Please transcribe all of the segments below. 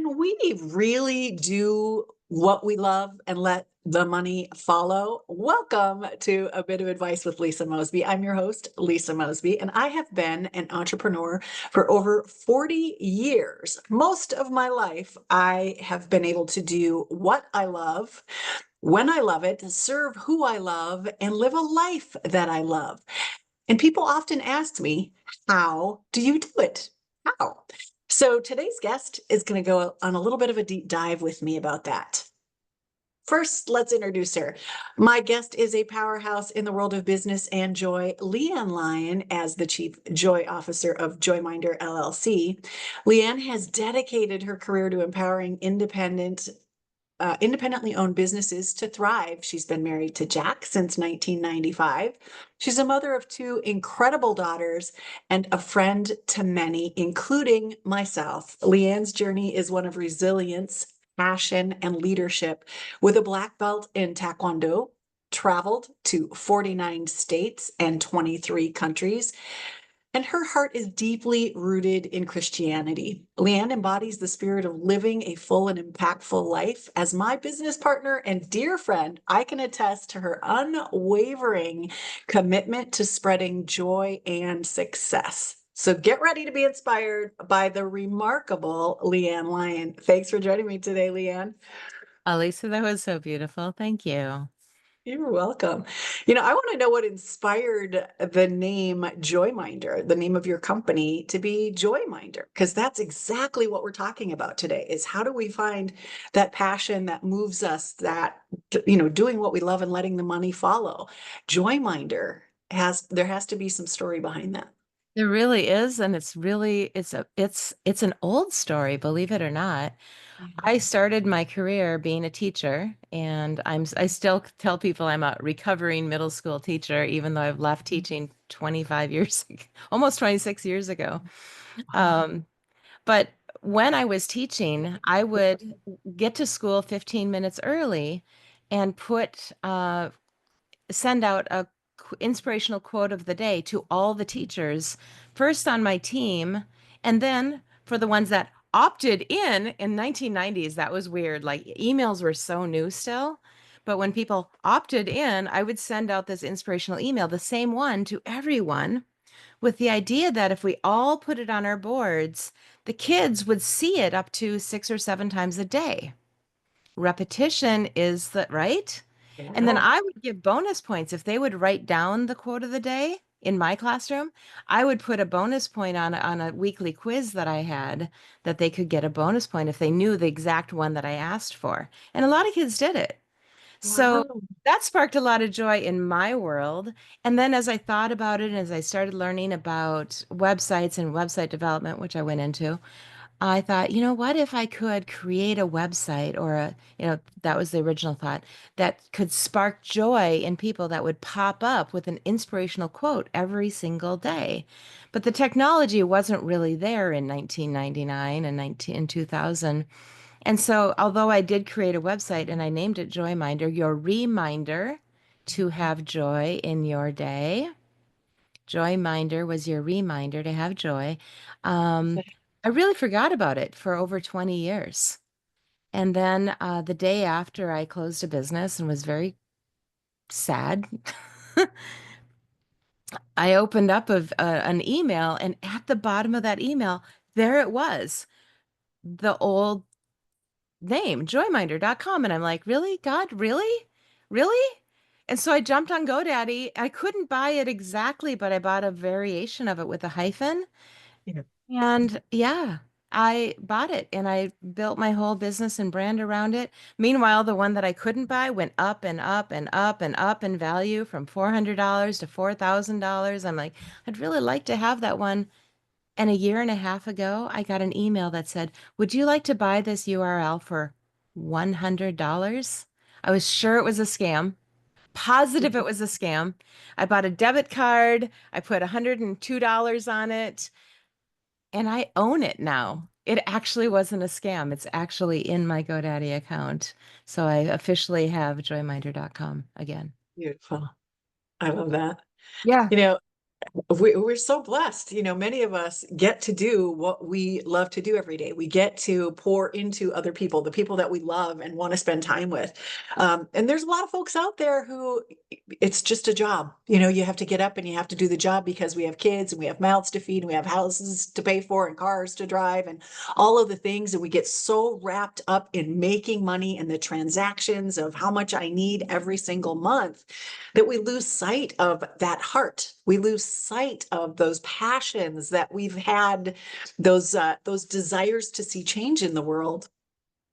Can we really do what we love and let the money follow? Welcome to A Bit of Advice with Lisa Mosby. I'm your host, Lisa Mosby, and I have been an entrepreneur for over 40 years. Most of my life, I have been able to do what I love, when I love it, serve who I love, and live a life that I love. And people often ask me, how do you do it? How? So today's guest is going to go on a little bit of a deep dive with me about that. First, let's introduce her. My guest is a powerhouse in the world of business and joy, LeAnn Lyon, as the Chief Joy Officer of Joyminder LLC. LeAnn has dedicated her career to empowering independently owned businesses to thrive. She's been married to Jack since 1995. She's a mother of two incredible daughters and a friend to many, including myself. LeAnn's journey is one of resilience, passion, and leadership. With a black belt in Taekwondo, traveled to 49 states and 23 countries, and her heart is deeply rooted in Christianity. LeAnn embodies the spirit of living a full and impactful life. As my business partner and dear friend, I can attest to her unwavering commitment to spreading joy and success. So get ready to be inspired by the remarkable LeAnn Lyon. Thanks for joining me today, LeAnn. Lisa, that was so beautiful. Thank you. You're welcome. I want to know what inspired the name Joyminder, the name of your company, to be Joyminder, because that's exactly what we're talking about today, is how do we find that passion that moves us, that, doing what we love and letting the money follow. Joyminder there has to be some story behind that. There really is, and it's an old story, believe it or not. I started my career being a teacher, and I still tell people I'm a recovering middle school teacher, even though I've left teaching 25 years, almost 26 years ago. Wow. Um, but when I was teaching, I would get to school 15 minutes early and send out a inspirational quote of the day to all the teachers, first on my team, and then for the ones that opted in 1990s, that was weird. Like emails were so new still. But when people opted in, I would send out this inspirational email, the same one to everyone, with the idea that if we all put it on our boards, the kids would see it up to 6 or 7 times a day. Repetition is the right. And then Yeah. I would give bonus points if they would write down the quote of the day in my classroom. I would put a bonus point on a weekly quiz that I had that they could get a bonus point if they knew the exact one that I asked for. And a lot of kids did it. So Wow. that sparked a lot of joy in my world. And then as I thought about it, and as I started learning about websites and website development, which I went into, I thought, you know, what if I could create a website or that was the original thought that could spark joy in people that would pop up with an inspirational quote every single day. But the technology wasn't really there in 1999 and 2000. And so, although I did create a website and I named it Joyminder, your reminder to have joy in your day. Joyminder was your reminder to have joy. Um, I really forgot about it for over 20 years. And then the day after I closed a business and was very sad, I opened up an email, and at the bottom of that email, there it was, the old name, joyminder.com. And I'm like, really, God, really? Really? And so I jumped on GoDaddy. I couldn't buy it exactly, but I bought a variation of it with a hyphen. Yeah. And yeah, I bought it and I built my whole business and brand around it. Meanwhile, the one that I couldn't buy went up and up and up and up in value from $400 to $4,000. I'm like, I'd really like to have that one. And a year and a half ago, I got an email that said, would you like to buy this URL for $100? I was sure it was a scam, positive it was a scam. I bought a debit card, I put $102 on it, and I own it now. It actually wasn't a scam. It's actually in my GoDaddy account. So I officially have joyminder.com again. Beautiful. I love that. Yeah. You know, we're so blessed. Many of us get to do what we love to do every day. We get to pour into other people, the people that we love and want to spend time with. And there's a lot of folks out there who it's just a job. You have to get up and you have to do the job because we have kids and we have mouths to feed and we have houses to pay for and cars to drive and all of the things. And we get so wrapped up in making money and the transactions of how much I need every single month that we lose sight of that heart. We lose sight of those passions that we've had, those desires to see change in the world.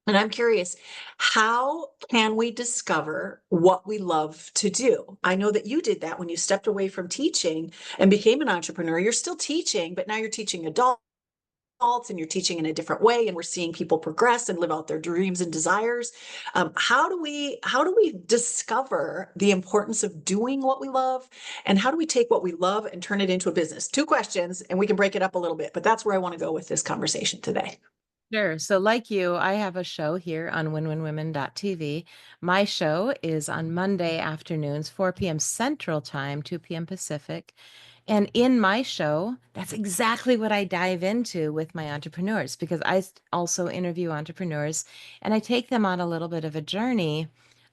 And I'm curious, how can we discover what we love to do? I know that you did that when you stepped away from teaching and became an entrepreneur. You're still teaching, but now you're teaching adults and you're teaching in a different way, and we're seeing people progress and live out their dreams and desires. How do we discover the importance of doing what we love, and how do we take what we love and turn it into a business? Two questions, and we can break it up a little bit, but that's where I want to go with this conversation today. Sure. So, like you, I have a show here on winwinwomen.tv. My show is on Monday afternoons, 4 p.m. Central Time, 2 p.m. Pacific. And in my show, that's exactly what I dive into with my entrepreneurs because also interview entrepreneurs and I take them on a little bit of a journey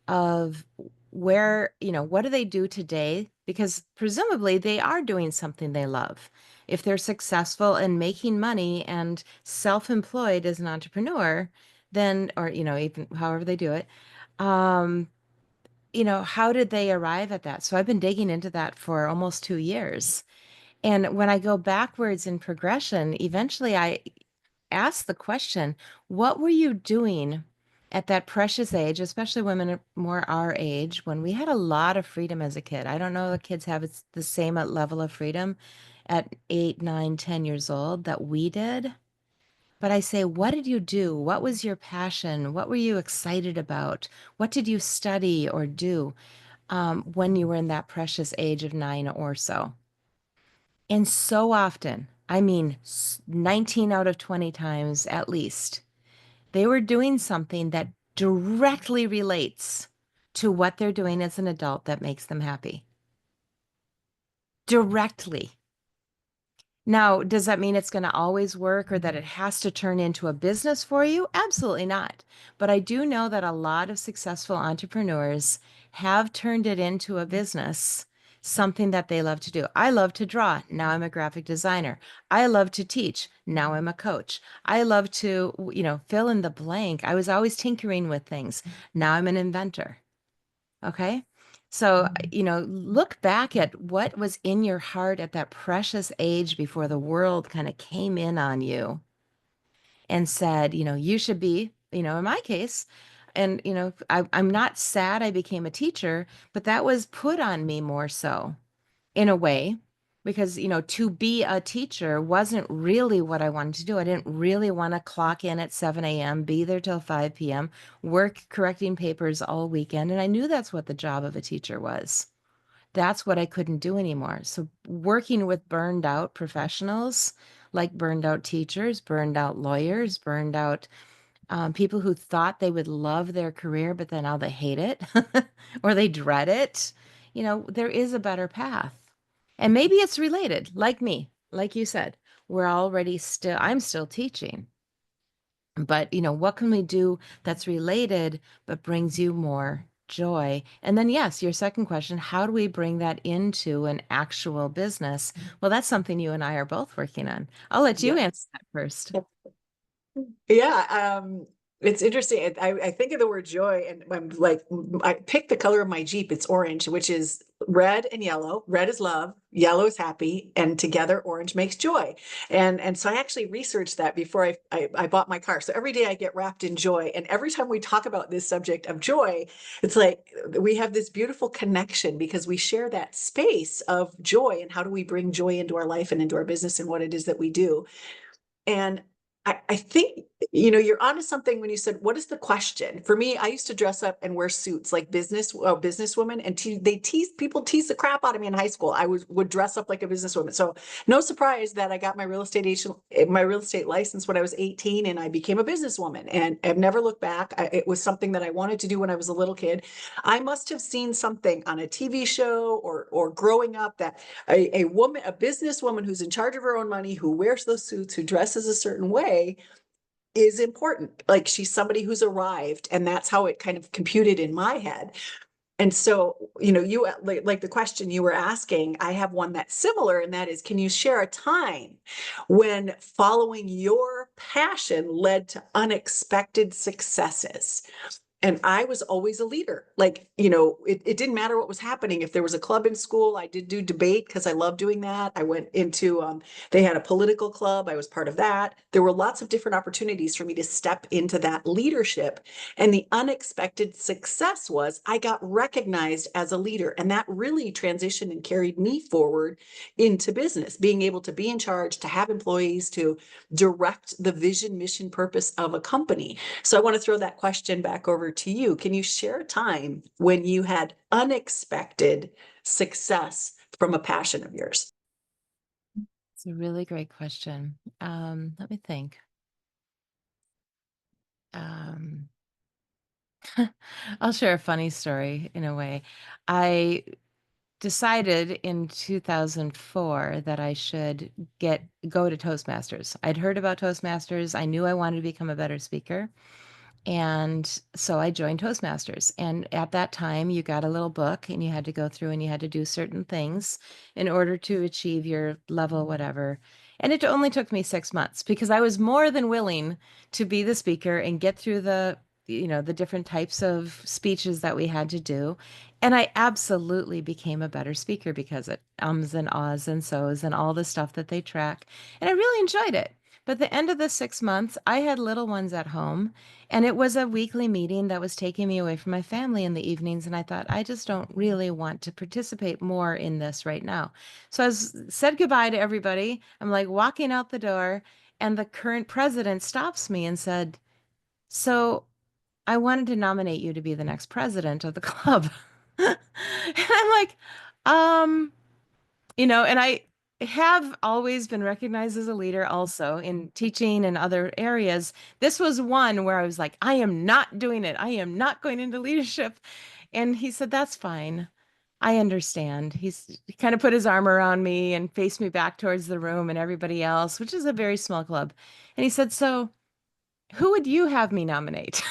of what do they do today? Because presumably they are doing something they love. If they're successful in making money and self-employed as an entrepreneur, then, or, even however they do it, um, how did they arrive at that? So I've been digging into that for almost 2 years. And when I go backwards in progression, eventually I ask the question, what were you doing at that precious age, especially women more our age, when we had a lot of freedom as a kid? I don't know if kids have the same level of freedom at 8, 9, 10 years old that we did. But I say, what did you do? What was your passion? What were you excited about? What did you study or do when you were in that precious age of 9 or so? And so often, I mean, 19 out of 20 times at least, they were doing something that directly relates to what they're doing as an adult that makes them happy. Directly. Now, does that mean it's going to always work or that it has to turn into a business for you? Absolutely not. But I do know that a lot of successful entrepreneurs have turned it into a business, something that they love to do. I love to draw. Now I'm a graphic designer. I love to teach. Now I'm a coach. I love to, fill in the blank. I was always tinkering with things. Now I'm an inventor. Okay. So, look back at what was in your heart at that precious age before the world kind of came in on you and said, you should be, in my case, and, I'm not sad I became a teacher, but that was put on me more so in a way because to be a teacher wasn't really what I wanted to do. I didn't really want to clock in at 7 a.m., be there till 5 p.m., work correcting papers all weekend, and I knew that's what the job of a teacher was. That's what I couldn't do anymore. So working with burned out professionals, like burned out teachers, burned out lawyers, burned out people who thought they would love their career, but then now they hate it or they dread it. There is a better path. And maybe it's related, like me, like you said, I'm still teaching. But, what can we do that's related but brings you more joy? And then, yes, your second question, how do we bring that into an actual business? Well, that's something you and I are both working on. I'll let you answer Yes. that first. Yeah, it's interesting. I think of the word joy, and I'm like, I picked the color of my Jeep. It's orange, which is red and yellow. Red is love, yellow is happy, and together orange makes joy. And so I actually researched that before I bought my car. So every day I get wrapped in joy, and every time we talk about this subject of joy, it's like we have this beautiful connection because we share that space of joy, and how do we bring joy into our life and into our business and what it is that we do. And I think you're onto something when you said, what is the question? For me, I used to dress up and wear suits like businesswomen, and people tease the crap out of me in high school. Would dress up like a businesswoman. So no surprise that I got my real estate license when I was 18, and I became a businesswoman, and I've never looked back. It was something that I wanted to do when I was a little kid. I must have seen something on a TV show or growing up that a businesswoman who's in charge of her own money, who wears those suits, who dresses a certain way, is important. Like, she's somebody who's arrived, and that's how it kind of computed in my head. And so, you like the question you were asking, I have one that's similar, and that is, can you share a time when following your passion led to unexpected successes? And I was always a leader. Like, it didn't matter what was happening. If there was a club in school, I did do debate because I love doing that. I went into, they had a political club. I was part of that. There were lots of different opportunities for me to step into that leadership. And the unexpected success was I got recognized as a leader. And that really transitioned and carried me forward into business, being able to be in charge, to have employees, to direct the vision, mission, purpose of a company. So I want to throw that question back over to you. Can you share a time when you had unexpected success from a passion of yours? It's a really great question. Let me think. Um, I'll share a funny story in a way. I decided in 2004 that I should go to Toastmasters. I'd heard about Toastmasters. I knew I wanted to become a better speaker. And so I joined Toastmasters. And at that time, you got a little book and you had to go through and you had to do certain things in order to achieve your level, whatever. And it only took me 6 months because I was more than willing to be the speaker and get through the different types of speeches that we had to do. And I absolutely became a better speaker because it ums and ahs and so's and all the stuff that they track. And I really enjoyed it. But at the end of the 6 months, I had little ones at home, and it was a weekly meeting that was taking me away from my family in the evenings. And I thought, I just don't really want to participate more in this right now. So said goodbye to everybody. I'm like walking out the door, and the current president stops me and said, "So I wanted to nominate you to be the next president of the club." And I'm like, um, and I have always been recognized as a leader also in teaching and other areas. This was one where I was like, I am not doing it. I am not going into leadership. And he said, that's fine. I understand. He kind of put his arm around me and faced me back towards the room and everybody else, which is a very small club. And he said, so who would you have me nominate?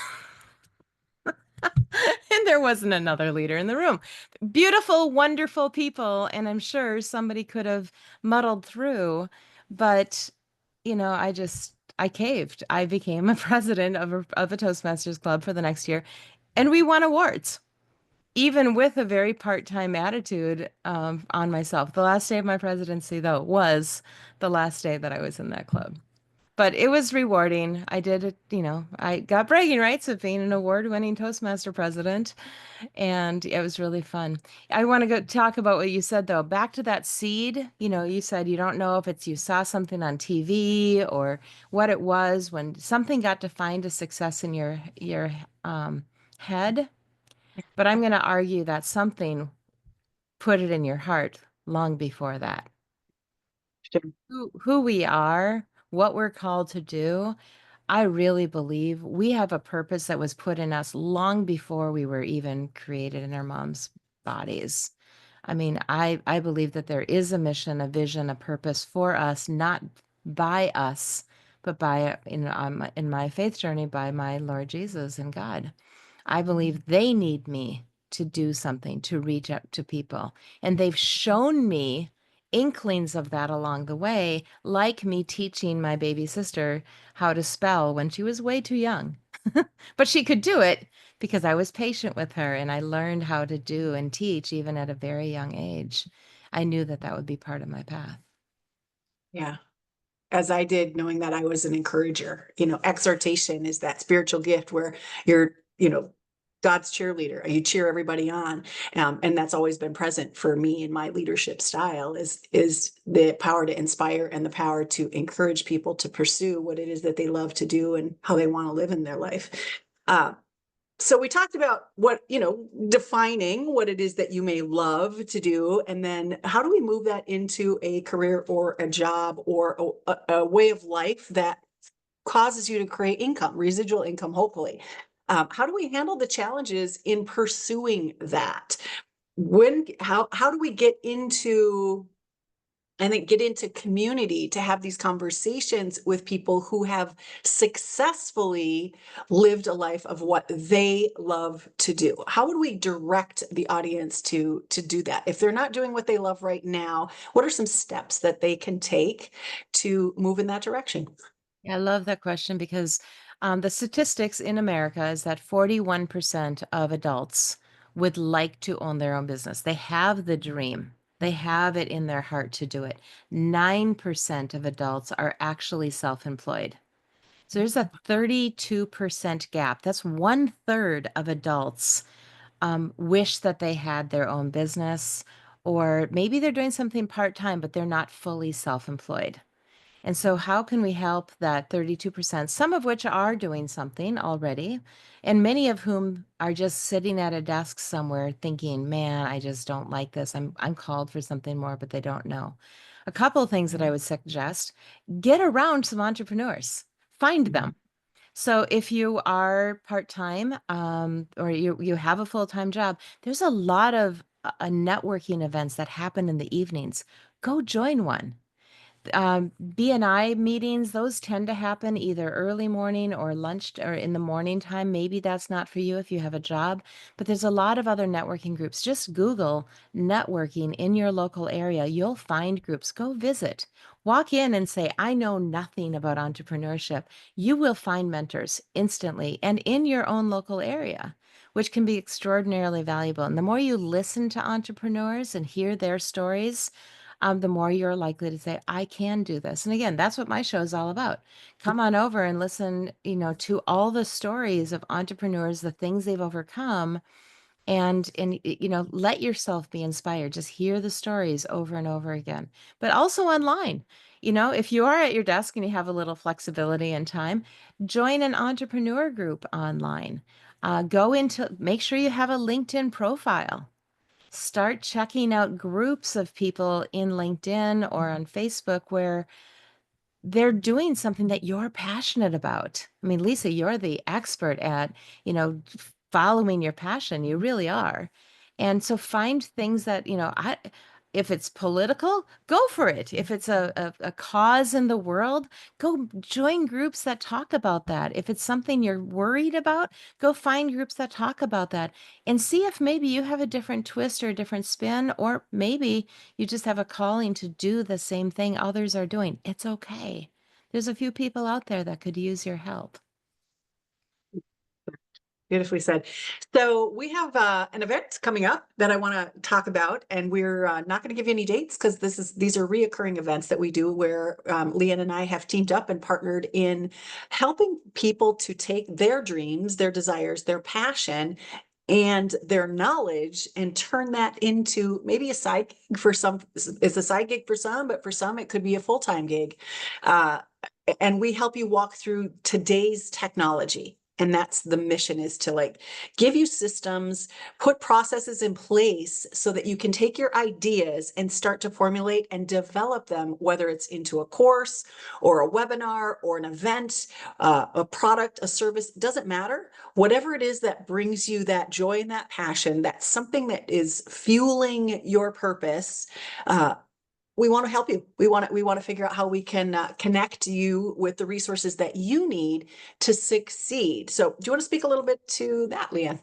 And there wasn't another leader in the room. Beautiful, wonderful people. And I'm sure somebody could have muddled through. But, I caved. I became a president of a Toastmasters club for the next year. And we won awards, even with a very part-time attitude on myself. The last day of my presidency, though, was the last day that I was in that club. But it was rewarding. I did it, I got bragging rights of being an award-winning Toastmaster president, and it was really fun. I want to go talk about what you said, though. Back to that seed, you said you don't know if it's you saw something on TV or what it was when something got defined as success in your head. But I'm going to argue that something put it in your heart long before that. Who we are, what we're called to do, I really believe we have a purpose that was put in us long before we were even created in our mom's bodies. I mean, I believe that there is a mission, a vision, a purpose for us, not by us, but by in my faith journey by my Lord Jesus and God. I believe they need me to do something to reach out to people. And they've shown me inklings of that along the way, like me teaching my baby sister how to spell when she was way too young. But she could do it because I was patient with her and I learned how to do and teach even at a very young age. I knew that that would be part of my path. Yeah. As I did, knowing that I was an encourager. Exhortation is that spiritual gift where you're, God's cheerleader. You cheer everybody on. And that's always been present for me in my leadership style is the power to inspire and the power to encourage people to pursue what it is that they love to do and how they want to live in their life. Uh, so we talked about what, defining what it is that you may love to do, and then how do we move that into a career or a job or a way of life that causes you to create income, residual income, hopefully. How do we handle the challenges in pursuing that? How do we get into, I think, get into community to have these conversations with people who have successfully lived a life of what they love to do? How would we direct the audience to do that? If they're not doing what they love right now, what are some steps that they can take to move in that direction? Yeah, I love that question because the statistics in America is that 41% of adults would like to own their own business. They have the dream, they have it in their heart to do it. 9% of adults are actually self employed. So there's a 32% gap. That's one third of adults wish that they had their own business, or maybe they're doing something part time, but they're not fully self employed. And so, how can we help that 32%, some of which are doing something already, and many of whom are just sitting at a desk somewhere thinking, man, I just don't like this. I'm called for something more, but they don't know. A couple of things that I would suggest: get around some entrepreneurs, find them. So if you are part-time or you have a full-time job, there's a lot of networking events that happen in the evenings. Go join one. B&I meetings, those tend to happen either early morning or lunch or in the morning time. Maybe that's not for you if you have a job, but there's a lot of other networking groups. Just Google networking in your local area. You'll find groups. Go visit. Walk in and say, I know nothing about entrepreneurship. You will find mentors instantly and in your own local area, which can be extraordinarily valuable. And the more you listen to entrepreneurs and hear their stories, the more you're likely to say, I can do this. And again, that's what my show is all about. Come on over and listen, to all the stories of entrepreneurs, the things they've overcome, and let yourself be inspired. Just hear the stories over and over again. But also online. If you are at your desk and you have a little flexibility and time, join an entrepreneur group online. Make sure you have a LinkedIn profile. Start checking out groups of people in LinkedIn or on Facebook where they're doing something that you're passionate about. I mean, Lisa, you're the expert at, following your passion. You really are. And so find things that, if it's political, go for it. If it's a cause in the world, go join groups that talk about that. If it's something you're worried about, go find groups that talk about that and see if maybe you have a different twist or a different spin, or maybe you just have a calling to do the same thing others are doing. It's okay. There's a few people out there that could use your help. Beautifully said. So we have an event coming up that I want to talk about, and we're not going to give you any dates because these are reoccurring events that we do where LeAnn and I have teamed up and partnered in helping people to take their dreams, their desires, their passion, and their knowledge and turn that into maybe a side gig for some. It's a side gig for some, but for some it could be a full-time gig. Uh, and we help you walk through today's technology. And that's the mission, is to like give you systems, put processes in place so that you can take your ideas and start to formulate and develop them, whether it's into a course or a webinar or an event, a product, a service, doesn't matter. Whatever it is that brings you that joy and that passion, that's something that is fueling your purpose. We want to help you. We want to figure out how we can connect you with the resources that you need to succeed. So, do you want to speak a little bit to that, LeAnn?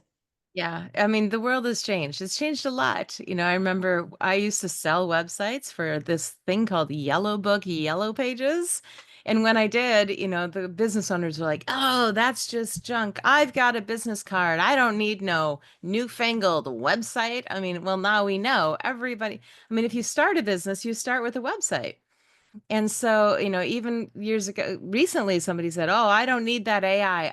Yeah, I mean, the world has changed. It's changed a lot. I remember I used to sell websites for this thing called Yellow Book, Yellow Pages. And when I did, the business owners were like, oh, that's just junk. I've got a business card. I don't need no newfangled website. I mean, well, now we know everybody. I mean, if you start a business, you start with a website. And so, even years ago, recently, somebody said, oh, I don't need that AI.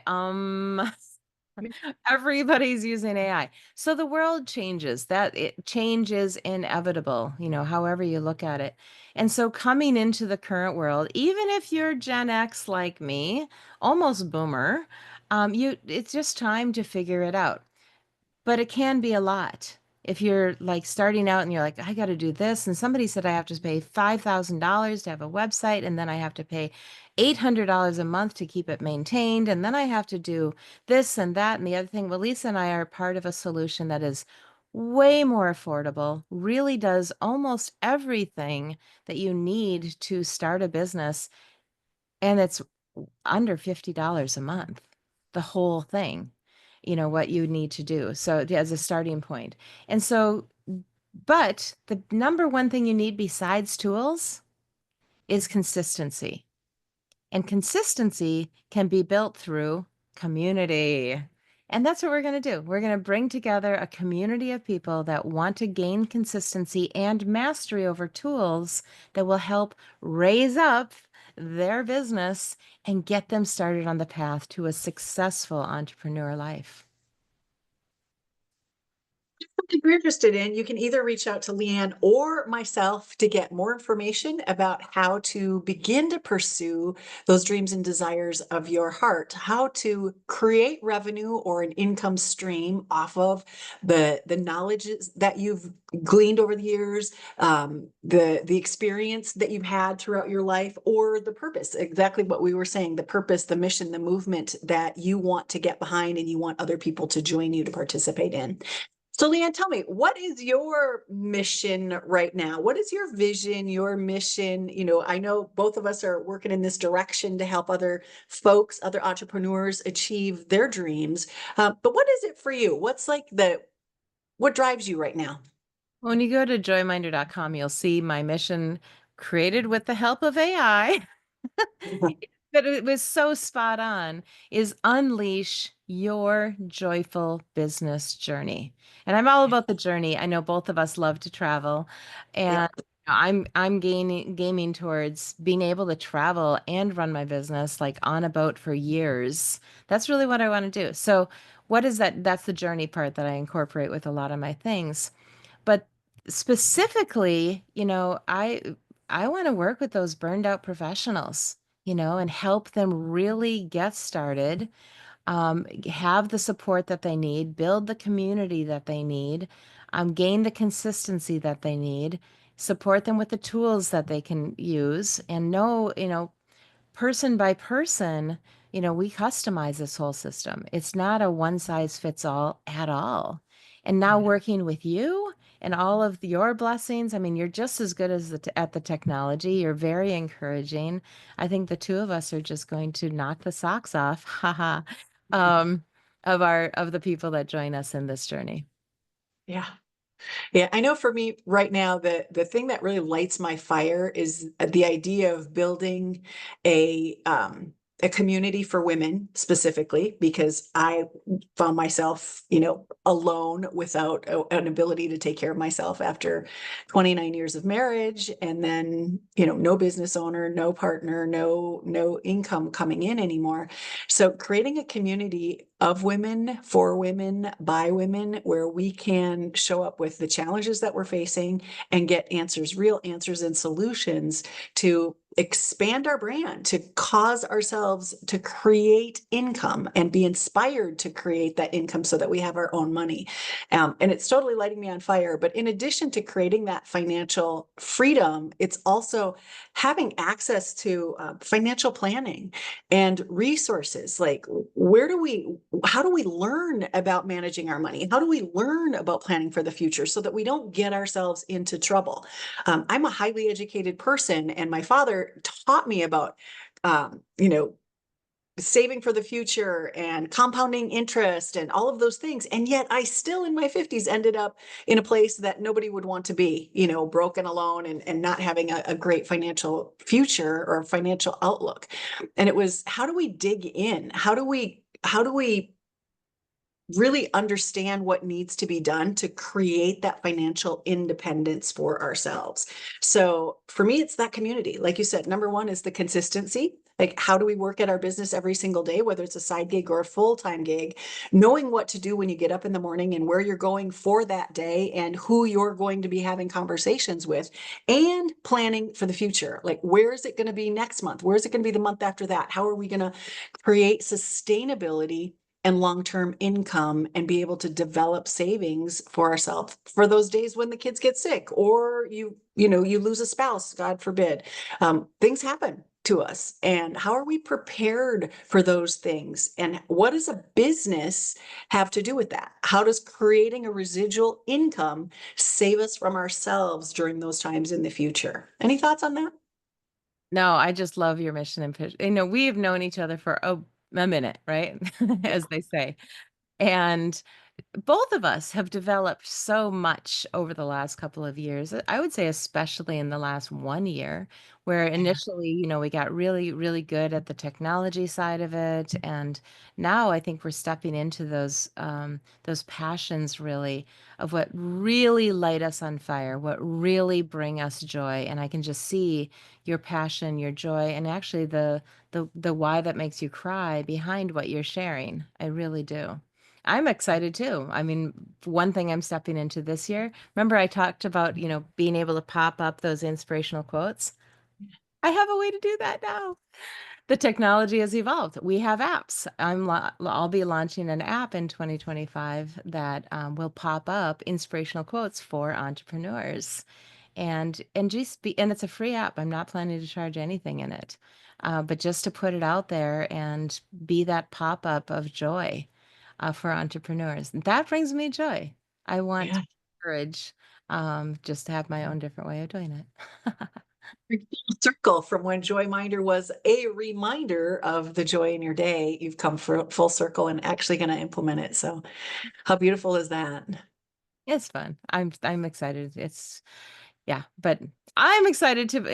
Everybody's using AI. So the world changes. That it change is inevitable, however you look at it. And so coming into the current world, even if you're Gen X like me, almost boomer, it's just time to figure it out. But it can be a lot. If you're like starting out and you're like, I got to do this, and somebody said I have to pay $5,000 to have a website, and then I have to pay $800 a month to keep it maintained, and then I have to do this and that and the other thing. Well, Lisa and I are part of a solution that is way more affordable, really does almost everything that you need to start a business, and it's under $50 a month, the whole thing, what you need to do. So as a starting point. And so, but the number one thing you need besides tools is consistency. And consistency can be built through community. And that's what we're going to do. We're going to bring together a community of people that want to gain consistency and mastery over tools that will help raise up their business and get them started on the path to a successful entrepreneur life. If you're interested in, you can either reach out to LeAnn or myself to get more information about how to begin to pursue those dreams and desires of your heart, how to create revenue or an income stream off of the knowledge that you've gleaned over the years, the experience that you've had throughout your life, or the purpose, exactly what we were saying, the purpose, the mission, the movement that you want to get behind and you want other people to join you to participate in. So, LeAnn, tell me, what is your mission right now? What is your vision, your mission? I know both of us are working in this direction to help other folks, other entrepreneurs achieve their dreams. But what is it for you? What drives you right now? When you go to joyminder.com, you'll see my mission created with the help of AI. But it was so spot on, is unleash your joyful business journey. And I'm all about the journey. I know both of us love to travel, Yeah. and I'm gaming towards being able to travel and run my business like on a boat for years. That's really what I want to do. So what is that? That's the journey part that I incorporate with a lot of my things. But specifically, I want to work with those burned out professionals, and help them really get started, have the support that they need, build the community that they need, gain the consistency that they need, support them with the tools that they can use, and know, person by person, we customize this whole system. It's not a one size fits all at all. And now working with you and all of your blessings, I mean, you're just as good as at the technology. You're very encouraging. I think the two of us are just going to knock the socks off, haha, of the people that join us in this journey. Yeah. Yeah, I know for me right now, the thing that really lights my fire is the idea of building a community for women specifically, because I found myself, alone without an ability to take care of myself after 29 years of marriage, and then, no business owner, no partner, no income coming in anymore. So creating a community of women, for women, by women, where we can show up with the challenges that we're facing and get answers, real answers and solutions to expand our brand, to cause ourselves to create income and be inspired to create that income so that we have our own money. And it's totally lighting me on fire. But in addition to creating that financial freedom, it's also having access to financial planning and resources. Like, how do we learn about managing our money? How do we learn about planning for the future so that we don't get ourselves into trouble? I'm a highly educated person, and my father taught me about, um, you know, saving for the future and compounding interest and all of those things. And yet I still in my 50s ended up in a place that nobody would want to be, broken, alone, and not having a great financial future or financial outlook. And it was, how do we dig in? How do we really understand what needs to be done to create that financial independence for ourselves? So for me, it's that community. Like you said, number one is the consistency. Like, how do we work at our business every single day, whether it's a side gig or a full-time gig, knowing what to do when you get up in the morning and where you're going for that day and who you're going to be having conversations with, and planning for the future. Like, where is it going to be next month? Where is it going to be the month after that? How are we going to create sustainability and long-term income and be able to develop savings for ourselves for those days when the kids get sick, or you lose a spouse, God forbid. Things happen to us, and how are we prepared for those things, and what does a business have to do with that? How does creating a residual income save us from ourselves during those times in the future? Any thoughts on that? No, I just love your mission and vision. We've known each other for a minute, right? As they say. And both of us have developed so much over the last couple of years. I would say especially in the last 1 year, where Yeah. initially, we got really, really good at the technology side of it, and now I think we're stepping into those passions really of what really light us on fire, what really bring us joy. And I can just see your passion, your joy, and actually the why that makes you cry behind what you're sharing. I really do. I'm excited too. I mean, one thing I'm stepping into this year, remember I talked about, being able to pop up those inspirational quotes? I have a way to do that now. The technology has evolved. We have apps. I'll be launching an app in 2025 that will pop up inspirational quotes for entrepreneurs, and it's a free app. I'm not planning to charge anything in it, but just to put it out there and be that pop up of joy for entrepreneurs. That brings me joy. I want to Yeah. encourage just to have my own different way of doing it. Full circle from when Joy Minder was a reminder of the joy in your day. You've come full circle and actually going to implement it. So, how beautiful is that? It's fun. I'm excited. Yeah, but I'm excited to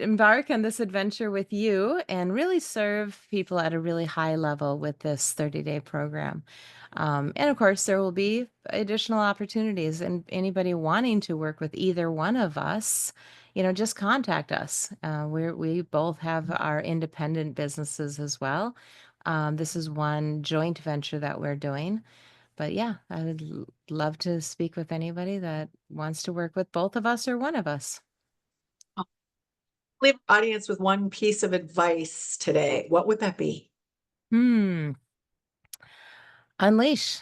embark on this adventure with you and really serve people at a really high level with this 30-day program. And of course, there will be additional opportunities, and anybody wanting to work with either one of us, just contact us. We both have our independent businesses as well. This is one joint venture that we're doing. But yeah, I would love to speak with anybody that wants to work with both of us or one of us. Leave our audience with one piece of advice today. What would that be? Hmm. Unleash.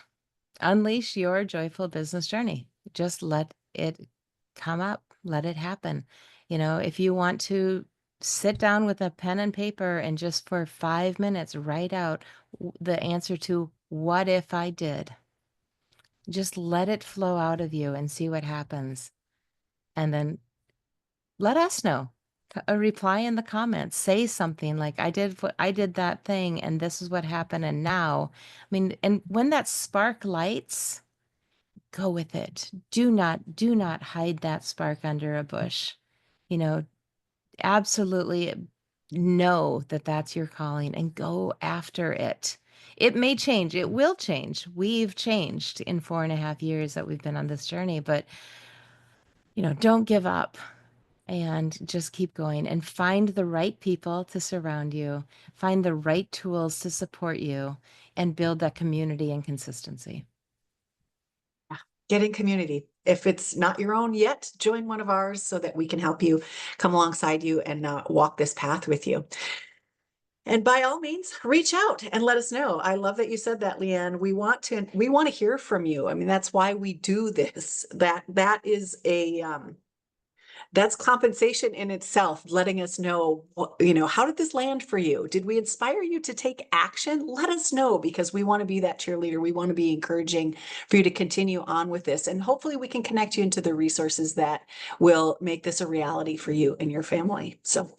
Unleash your joyful business journey. Just let it come up. Let it happen. If you want to sit down with a pen and paper and just for 5 minutes write out the answer to what if I did, just let it flow out of you and see what happens. And then let us know. A reply in the comments. Say something like, I did that thing and this is what happened and now. I mean, and when that spark lights, go with it. Do not hide that spark under a bush. You know, absolutely know that that's your calling and go after it. It may change. It will change. We've changed in 4.5 years that we've been on this journey, but don't give up and just keep going and find the right people to surround you, find the right tools to support you, and build that community and consistency. Get in community. If it's not your own yet, join one of ours so that we can help you, come alongside you, and walk this path with you. And by all means, reach out and let us know. I love that you said that, LeAnn. We want to hear from you. I mean, that's why we do this. That is that's compensation in itself, letting us know, how did this land for you? Did we inspire you to take action? Let us know, because we want to be that cheerleader. We want to be encouraging for you to continue on with this. And hopefully we can connect you into the resources that will make this a reality for you and your family. So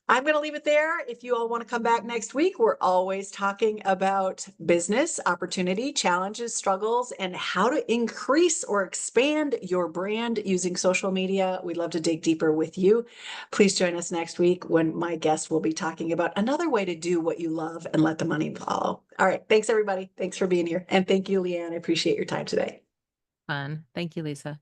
I'm going to leave it there. If you all want to come back next week, we're always talking about business, opportunity, challenges, struggles, and how to increase or expand your brand using social media. We'd love to dig deeper with you. Please join us next week when my guest will be talking about another way to do what you love and let the money follow. All right. Thanks, everybody. Thanks for being here. And thank you, LeAnn. I appreciate your time today. Fun. Thank you, Lisa.